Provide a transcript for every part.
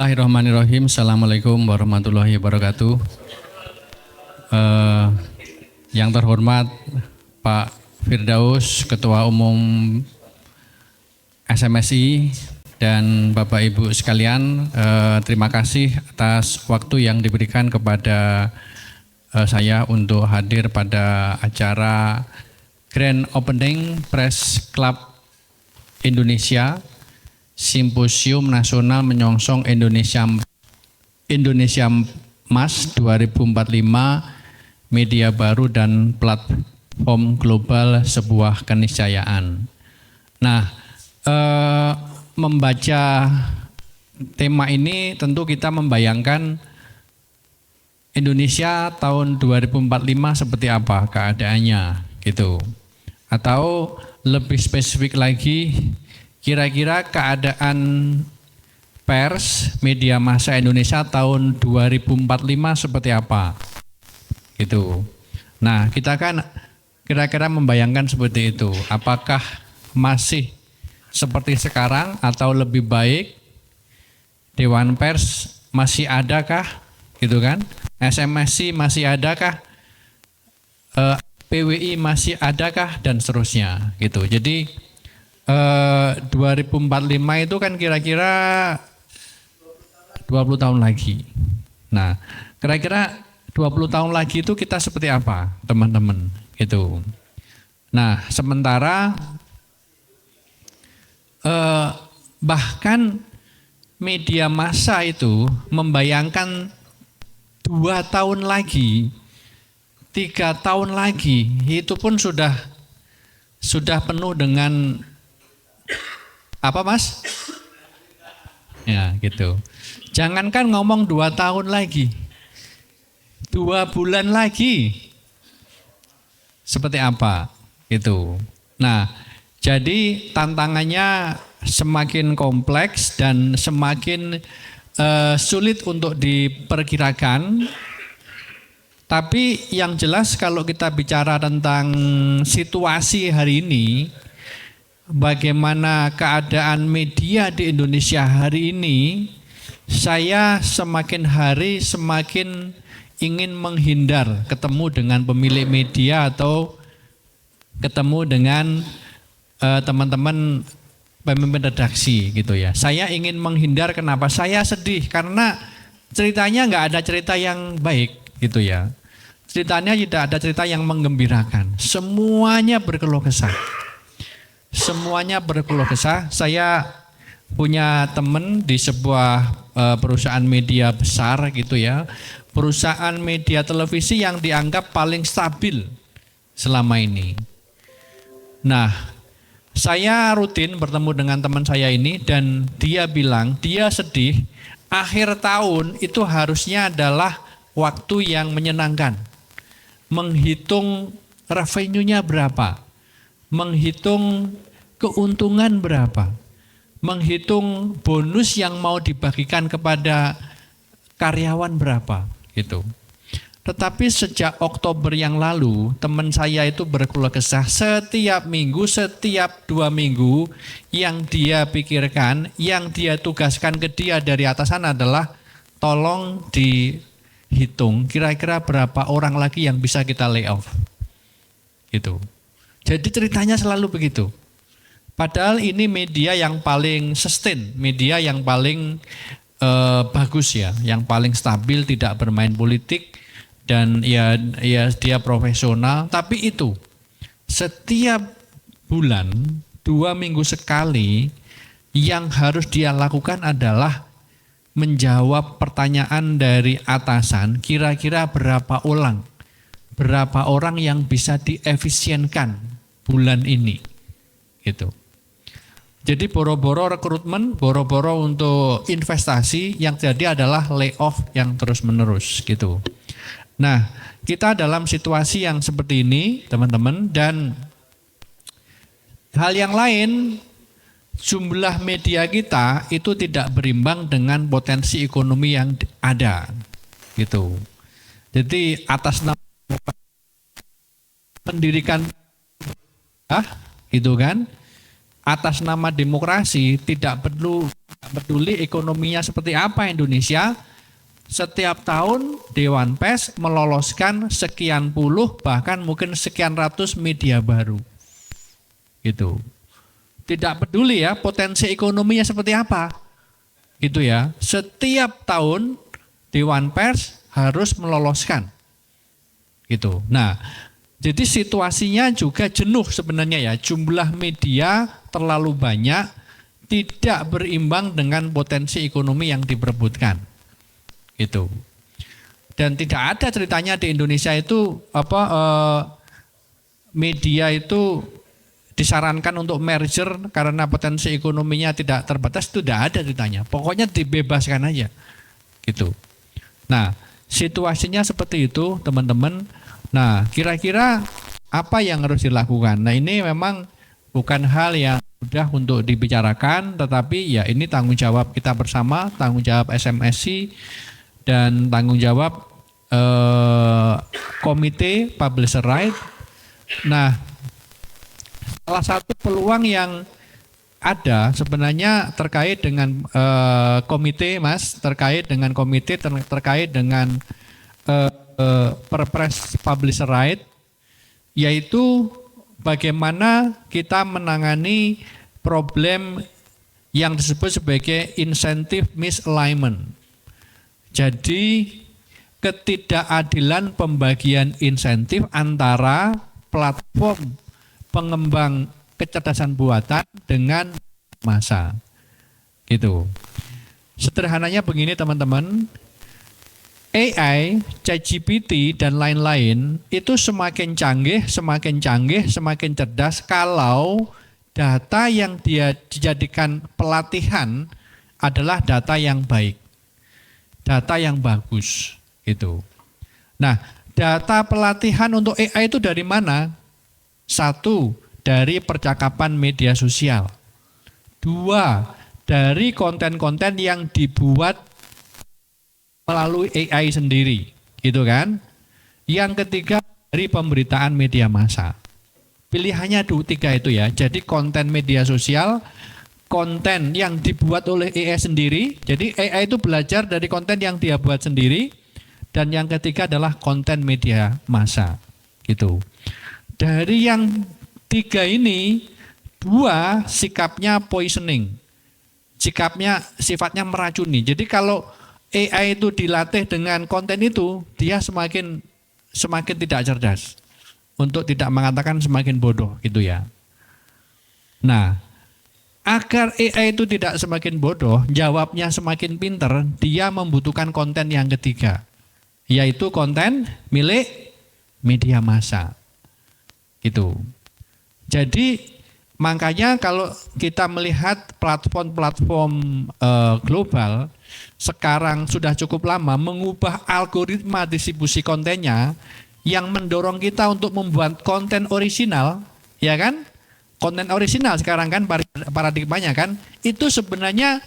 Bismillahirrahmanirrahim. Assalamualaikum warahmatullahi wabarakatuh. Eh, yang terhormat Pak Firdaus, Ketua Umum SMSI, dan Bapak Ibu sekalian, terima kasih atas waktu yang diberikan kepada saya untuk hadir pada acara Grand Opening Press Club Indonesia Simposium Nasional Menyongsong Indonesia Emas 2045, Media Baru dan Platform Global Sebuah Keniscayaan. Nah, membaca tema ini tentu kita membayangkan Indonesia tahun 2045 seperti apa keadaannya gitu. Atau lebih spesifik lagi, kira-kira keadaan pers media massa Indonesia tahun 2045 seperti apa gitu. Nah, kita kan kira-kira membayangkan seperti itu. Apakah masih seperti sekarang atau lebih baik? Dewan Pers masih adakah gitu kan? SMSI masih adakah? PWI masih adakah, dan seterusnya gitu. Jadi 2045 itu kan kira-kira 20 tahun lagi. Nah, kira-kira 20 tahun lagi itu kita seperti apa, teman-teman? Gitu. Nah, sementara bahkan media massa itu membayangkan 2 tahun lagi, 3 tahun lagi, itu pun sudah penuh dengan apa, Mas? Ya, gitu. Jangankan ngomong 2 tahun lagi, 2 bulan lagi seperti apa gitu. Nah, jadi tantangannya semakin kompleks dan semakin sulit untuk diperkirakan. Tapi yang jelas kalau kita bicara tentang situasi hari ini, bagaimana keadaan media di Indonesia hari ini, saya semakin hari semakin ingin menghindar ketemu dengan pemilik media atau ketemu dengan teman-teman pemimpin redaksi gitu ya. Saya ingin menghindar, kenapa? Saya sedih karena ceritanya nggak ada cerita yang baik gitu ya. Ceritanya tidak ada cerita yang menggembirakan. Semuanya berkeluh kesah. Semuanya berkeluh kesah. Saya punya teman di sebuah perusahaan media besar gitu ya. Perusahaan media televisi yang dianggap paling stabil selama ini. Nah, saya rutin bertemu dengan teman saya ini dan dia bilang dia sedih. Akhir tahun itu harusnya adalah waktu yang menyenangkan. Menghitung revenue-nya berapa, menghitung keuntungan berapa, menghitung bonus yang mau dibagikan kepada karyawan berapa gitu. Tetapi sejak Oktober yang lalu, teman saya itu berkeluh kesah setiap minggu, setiap 2 minggu, yang dia pikirkan, yang dia tugaskan ke dia dari atasan adalah tolong dihitung kira-kira berapa orang lagi yang bisa kita lay off gitu. Jadi ceritanya selalu begitu. Padahal ini media yang paling sustain, media yang paling bagus ya, yang paling stabil, tidak bermain politik, dan ya dia profesional. Tapi itu setiap bulan 2 minggu sekali yang harus dia lakukan adalah menjawab pertanyaan dari atasan, kira-kira berapa orang yang bisa diefisienkan bulan ini gitu. Jadi boro-boro rekrutmen, boro-boro untuk investasi, yang jadi adalah layoff yang terus-menerus gitu. Nah, kita dalam situasi yang seperti ini, teman-teman, dan hal yang lain, jumlah media kita itu tidak berimbang dengan potensi ekonomi yang ada gitu. Jadi atas nama pendirikan gitu kan, atas nama demokrasi tidak perlu peduli ekonominya seperti apa Indonesia, setiap tahun Dewan Pers meloloskan sekian puluh bahkan mungkin sekian ratus media baru. Gitu. Tidak peduli ya potensi ekonominya seperti apa. Gitu ya. Setiap tahun Dewan Pers harus meloloskan. Gitu. Nah, jadi situasinya juga jenuh sebenarnya ya. Jumlah media terlalu banyak, tidak berimbang dengan potensi ekonomi yang diperebutkan. Gitu. Dan tidak ada ceritanya di Indonesia itu media itu disarankan untuk merger karena potensi ekonominya tidak terbatas, itu tidak ada ceritanya. Pokoknya dibebaskan aja. Gitu. Nah, situasinya seperti itu, teman-teman. Nah, kira-kira apa yang harus dilakukan? Nah, ini memang bukan hal yang mudah untuk dibicarakan, tetapi ya ini tanggung jawab kita bersama, tanggung jawab SMSC, dan tanggung jawab komite publisher right. Nah, salah satu peluang yang ada sebenarnya terkait dengan komite, Mas, terkait dengan komite, terkait dengan Perpres publisher right, yaitu bagaimana kita menangani problem yang disebut sebagai incentive misalignment. Jadi ketidakadilan pembagian insentif antara platform pengembang kecerdasan buatan dengan massa. Gitu. Sederhananya begini teman-teman, AI, ChatGPT dan lain-lain itu semakin canggih, semakin cerdas kalau data yang dia dijadikan pelatihan adalah data yang baik. Data yang bagus itu. Nah, data pelatihan untuk AI itu dari mana? Satu, dari percakapan media sosial. Dua, dari konten-konten yang dibuat melalui AI sendiri, gitu kan? Yang ketiga, dari pemberitaan media massa. Pilihannya tiga itu ya. Jadi konten media sosial, konten yang dibuat oleh AI sendiri, jadi AI itu belajar dari konten yang dia buat sendiri, dan yang ketiga adalah konten media massa, gitu. Dari yang tiga ini, dua sikapnya poisoning, sifatnya meracuni. Jadi kalau AI itu dilatih dengan konten itu, dia semakin tidak cerdas, untuk tidak mengatakan semakin bodoh, gitu ya. Nah, agar AI itu tidak semakin bodoh, jawabnya semakin pinter, dia membutuhkan konten yang ketiga, yaitu konten milik media massa. Gitu. Jadi makanya kalau kita melihat platform-platform global sekarang sudah cukup lama mengubah algoritma distribusi kontennya yang mendorong kita untuk membuat konten orisinal, ya kan? Konten orisinal sekarang kan paradigmanya kan, itu sebenarnya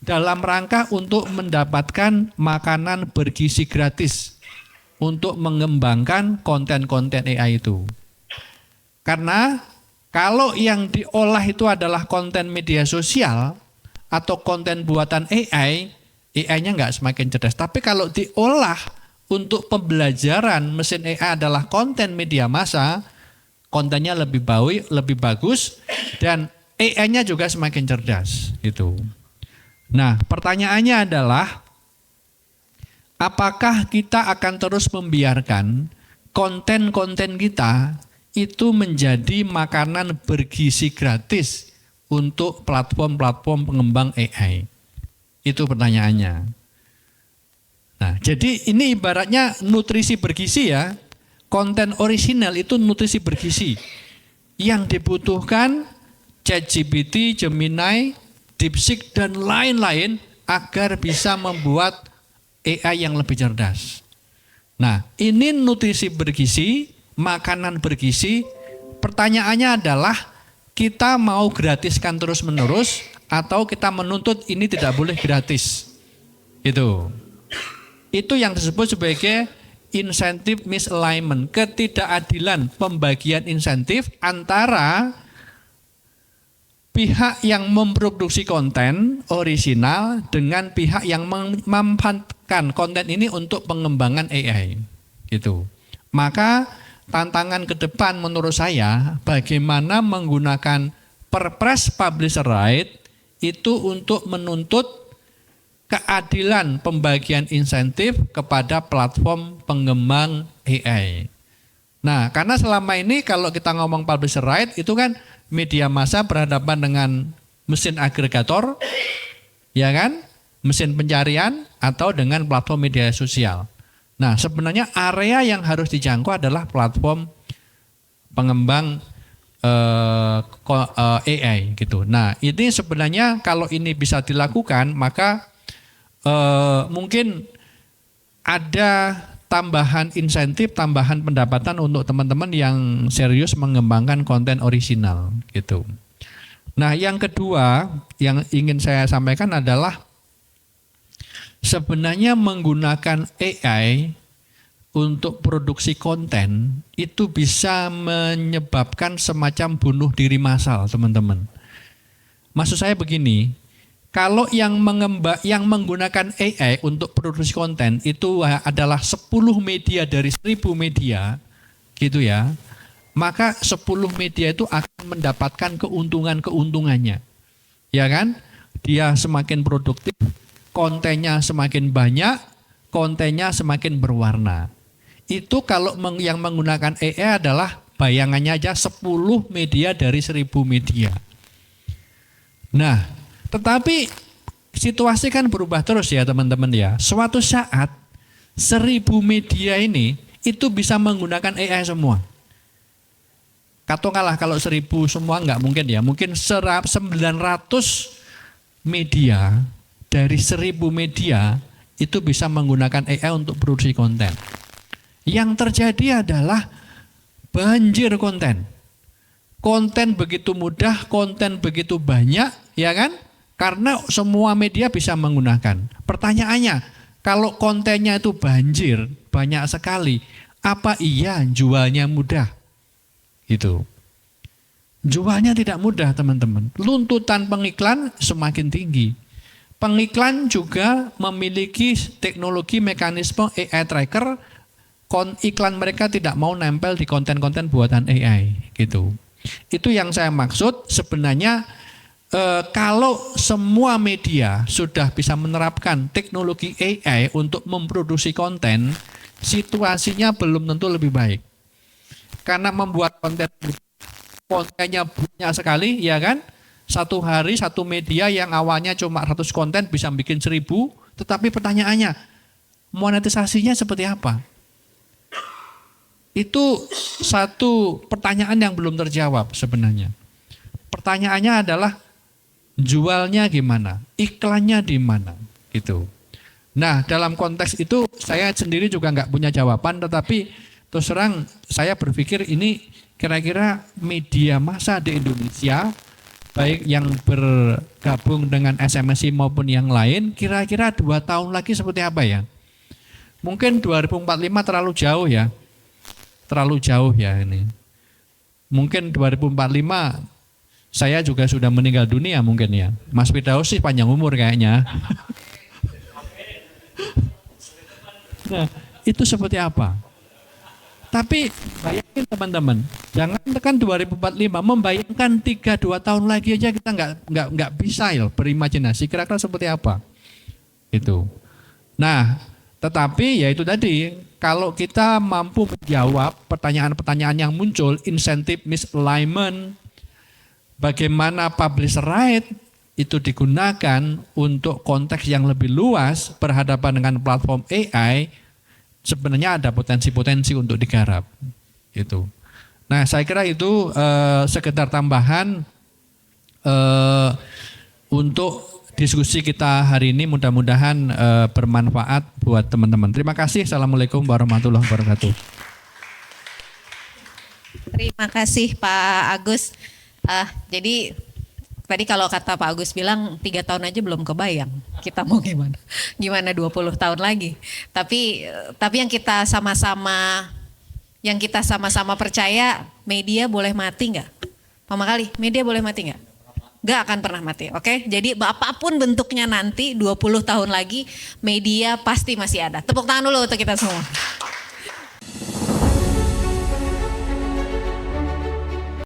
dalam rangka untuk mendapatkan makanan bergizi gratis untuk mengembangkan konten-konten AI itu. Karena kalau yang diolah itu adalah konten media sosial atau konten buatan AI, AI-nya nggak semakin cerdas. Tapi kalau diolah untuk pembelajaran mesin AI adalah konten media massa, kontennya lebih bagus, dan AI-nya juga semakin cerdas. Gitu. Nah, pertanyaannya adalah, apakah kita akan terus membiarkan konten-konten kita itu menjadi makanan bergizi gratis untuk platform-platform pengembang AI? Itu pertanyaannya. Nah, jadi ini ibaratnya nutrisi bergizi ya. Konten orisinal itu nutrisi bergizi yang dibutuhkan ChatGPT, Gemini, DeepSeek dan lain-lain agar bisa membuat AI yang lebih cerdas. Nah, ini nutrisi bergizi, makanan bergizi. Pertanyaannya adalah, kita mau gratiskan terus-menerus atau kita menuntut ini tidak boleh gratis? Itu yang disebut sebagai insentif misalignment, ketidakadilan pembagian insentif antara pihak yang memproduksi konten orisinal dengan pihak yang memanfaatkan konten ini untuk pengembangan AI gitu. Maka tantangan ke depan menurut saya bagaimana menggunakan Perpres Publisher Right itu untuk menuntut keadilan pembagian insentif kepada platform pengembang AI. Nah, karena selama ini kalau kita ngomong publisher right itu kan media massa berhadapan dengan mesin agregator, ya kan, mesin pencarian atau dengan platform media sosial. Nah, sebenarnya area yang harus dijangkau adalah platform pengembang AI gitu. Nah, ini sebenarnya kalau ini bisa dilakukan maka mungkin ada tambahan insentif, tambahan pendapatan untuk teman-teman yang serius mengembangkan konten orisinal gitu. Nah, yang kedua yang ingin saya sampaikan adalah sebenarnya menggunakan AI untuk produksi konten itu bisa menyebabkan semacam bunuh diri massal, teman-teman. Maksud saya begini, kalau yang menggunakan AI untuk produksi konten itu adalah 10 media dari 1000 media, gitu ya, maka 10 media itu akan mendapatkan keuntungannya, ya kan? Dia semakin produktif, kontennya semakin banyak, kontennya semakin berwarna. Itu kalau yang menggunakan AI adalah bayangannya aja 10 media dari 1000 media. Nah, tetapi situasi kan berubah terus ya teman-teman ya. Suatu saat 1000 media ini itu bisa menggunakan AI semua. Katakanlah kalau 1000 semua nggak mungkin ya. Mungkin 900 media dari 1000 media itu bisa menggunakan AI untuk produksi konten. Yang terjadi adalah banjir konten. Konten begitu mudah, konten begitu banyak, ya kan? Karena semua media bisa menggunakan. Pertanyaannya, kalau kontennya itu banjir, banyak sekali, apa iya jualnya mudah? Gitu. Jualnya tidak mudah, teman-teman. Tuntutan pengiklan semakin tinggi. Pengiklan juga memiliki teknologi mekanisme AI tracker, iklan mereka tidak mau nempel di konten-konten buatan AI. Gitu. Itu yang saya maksud sebenarnya. Kalau semua media sudah bisa menerapkan teknologi AI untuk memproduksi konten, situasinya belum tentu lebih baik. Karena membuat kontennya banyak sekali, ya kan? Satu hari satu media yang awalnya cuma 100 konten bisa bikin 1000, tetapi pertanyaannya, monetisasinya seperti apa? Itu satu pertanyaan yang belum terjawab sebenarnya. Pertanyaannya adalah, jualnya gimana, iklannya di mana, gitu. Nah, dalam konteks itu saya sendiri juga nggak punya jawaban, tetapi terus terang saya berpikir ini kira-kira media massa di Indonesia, baik yang bergabung dengan SMSI maupun yang lain, kira-kira 2 tahun lagi seperti apa ya? Mungkin 2045 terlalu jauh ya, ini. Mungkin 2045 saya juga sudah meninggal dunia mungkin ya. Mas Firdaus sih panjang umur kayaknya. Nah, itu seperti apa? Tapi bayangin teman-teman, jangan tekan 2045, membayangkan 3-2 tahun lagi aja kita nggak bisa ya berimajinasi kira-kira seperti apa. Itu. Nah, tetapi ya itu tadi, kalau kita mampu menjawab pertanyaan-pertanyaan yang muncul, insentif misalignment, bagaimana publisher right itu digunakan untuk konteks yang lebih luas berhadapan dengan platform AI, sebenarnya ada potensi-potensi untuk digarap. Gitu. Nah, saya kira itu sekedar tambahan untuk diskusi kita hari ini, mudah-mudahan bermanfaat buat teman-teman. Terima kasih. Assalamualaikum warahmatullahi wabarakatuh. Terima kasih Pak Agus. Jadi tadi kalau kata Pak Agus bilang 3 tahun aja belum kebayang kita mau gimana 20 tahun lagi. Tapi yang kita sama-sama percaya, media boleh mati nggak? Mama kali, media boleh mati nggak? Gak akan pernah mati, oke? Jadi apapun bentuknya nanti 20 tahun lagi media pasti masih ada. Tepuk tangan dulu untuk kita semua.